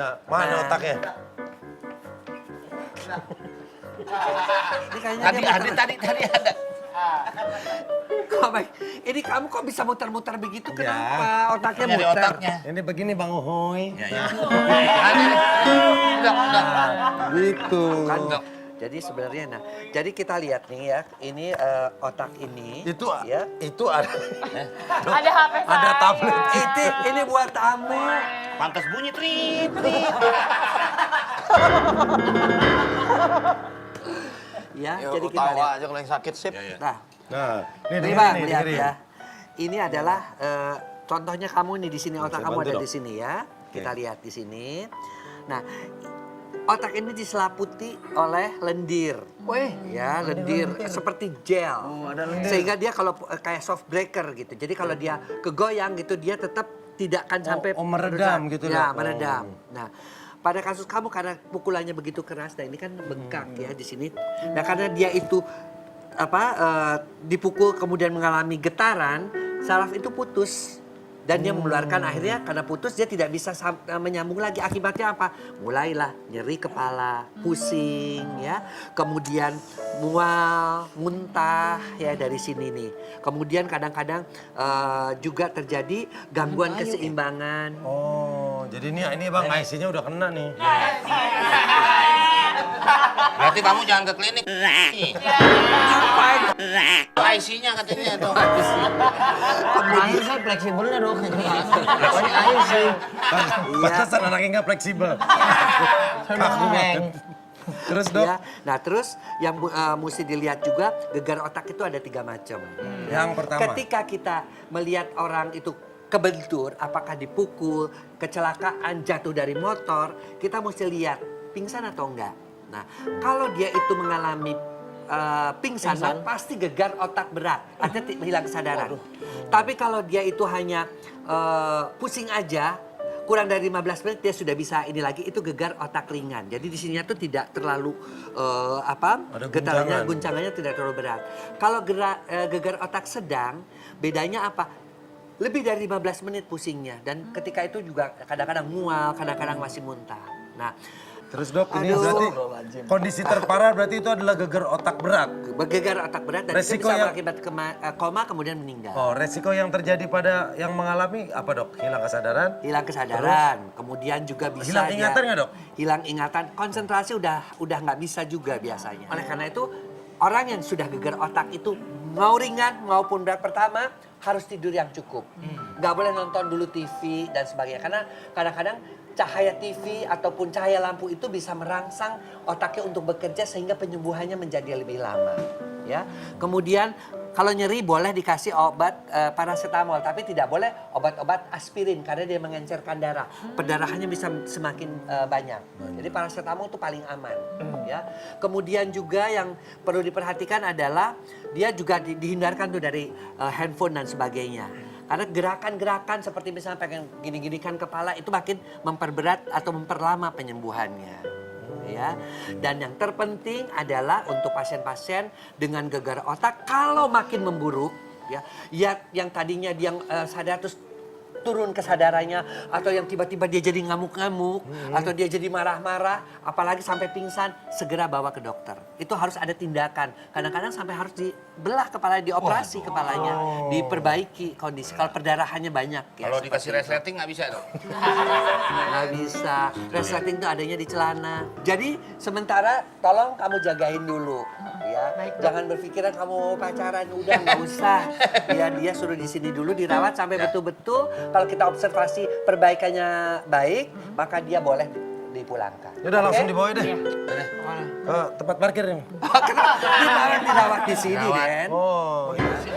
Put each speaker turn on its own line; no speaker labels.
Nah, mana otaknya?
Ini kayaknya
Tadi ada.
Ini kamu kok bisa muter-muter begitu?
Ya.
Kenapa otaknya
Nyari
muter?
otaknya.
Ini begini Bang Uhoy.
Ya. Udah.
Gitu.
Kan, jadi sebenarnya, nah, jadi kita lihat nih ya, ini otak ini.
Itu
ya.
itu ada.
Ada HP saya.
Ada tablet.
Ini buat tamu.
Pantas bunyi trit.
Ya,
Ya,
jadi
lu
kita
tawa
lihat.
aja kalau yang sakit sip.
Nah,
Nah,
ini
ini
Bang,
dengerin nih,
lihat
dengerin.
ya. Ini adalah contohnya kamu nih di sini, otak
Saya
kamu
bantu
ada
dong.
di sini ya. Kita
Oke.
lihat di sini. Nah, otak ini diselaputi oleh lendir. Ya, lendir seperti gel. Sehingga dia kalau kayak soft breaker gitu. Jadi kalau dia kegoyang gitu, dia tetap tidak akan sampai
meredam gitu
Ya,
dok.
meredam. Nah, pada kasus kamu karena pukulannya begitu keras, nah ini kan bengkak ya di sini. Nah, karena dia itu dipukul kemudian mengalami getaran, saraf itu putus. Dan dia mengeluarkan akhirnya karena putus dia tidak bisa menyambung lagi. Akibatnya apa? Mulailah nyeri kepala, pusing ya. Kemudian mual, muntah ya dari sini nih. Kemudian kadang-kadang juga terjadi gangguan keseimbangan.
Oh, jadi ini Bang IC-nya udah kena nih.
Berarti kamu jangan ke klinik.
Ngapain?
IC-nya katanya tuh.
Kemudian
Saya fleksibelnya dong.
Pantesan anaknya nggak fleksibel. Kaku banget. Terus dok,
ya. Nah terus yang mesti dilihat juga gegar otak itu ada 3 macam.
yang pertama.
Ketika kita melihat orang itu kebentur, apakah dipukul, kecelakaan, jatuh dari motor, kita mesti lihat pingsan atau enggak. Nah kalau dia itu mengalami pingsan, pasti gegar otak berat, artinya hilang kesadaran. Tapi kalau dia itu hanya pusing aja, kurang dari 15 menit dia sudah bisa ini lagi, itu gegar otak ringan. Jadi di sininya tuh tidak terlalu
Ada
getarannya,
guncangan.
guncangannya tidak terlalu berat. Kalau gegar otak sedang, bedanya apa? Lebih dari 15 menit pusingnya, dan ketika itu juga kadang-kadang mual, kadang-kadang masih muntah. Nah,
Terus dok, ini
Aduh.
berarti kondisi terparah berarti itu adalah gegar otak berat.
gegar otak berat dan itu
Resiko
bisa
yang-
berakibat koma kemudian meninggal.
Oh, resiko yang terjadi pada yang mengalami apa dok? Hilang kesadaran?
Hilang kesadaran, kemudian juga bisa
Hilang
dia-
ingatan nggak, Dok?
Hilang ingatan, konsentrasi udah nggak bisa juga biasanya. Oleh karena itu orang yang sudah gegar otak itu mau ringan maupun berat, pertama harus tidur yang cukup. Nggak boleh nonton dulu TV dan sebagainya, karena kadang-kadang cahaya TV ataupun cahaya lampu itu bisa merangsang otaknya untuk bekerja sehingga penyembuhannya menjadi lebih lama. Ya, kemudian kalau nyeri boleh dikasih obat paracetamol, tapi tidak boleh obat-obat aspirin karena dia mengencerkan darah. Perdarahannya bisa semakin banyak. Jadi paracetamol itu paling aman. Ya, kemudian juga yang perlu diperhatikan adalah dia juga dihindarkan tuh dari handphone dan sebagainya. Karena gerakan-gerakan seperti misalnya pengen gini-ginikan kepala itu makin memperberat atau memperlama penyembuhannya. Ya. Dan yang terpenting adalah untuk pasien-pasien dengan gegar otak kalau makin memburuk ya yang tadinya dia sadar terus turun kesadarannya, atau yang tiba-tiba dia jadi ngamuk-ngamuk atau dia jadi marah-marah apalagi sampai pingsan, segera bawa ke dokter. Itu harus ada tindakan. Kadang-kadang sampai harus dibelah kepala, dioperasi kepalanya, diperbaiki kondisi kalau perdarahannya banyak ya.
Kalau
seperti
dikasih
itu.
resleting nggak bisa dong.
Nggak bisa. Resleting itu adanya di celana. Jadi sementara tolong kamu jagain dulu ya. Jangan berpikiran kamu mau pacaran, udah nggak usah. Ya dia suruh di sini dulu dirawat sampai betul-betul kalau kita observasi perbaikannya baik, maka dia boleh dipulangkan.
Udah langsung
Oke?
dibawa deh. Ke tempat parkir ini.
Kita dirawat di sini, Den.
Oh, iya.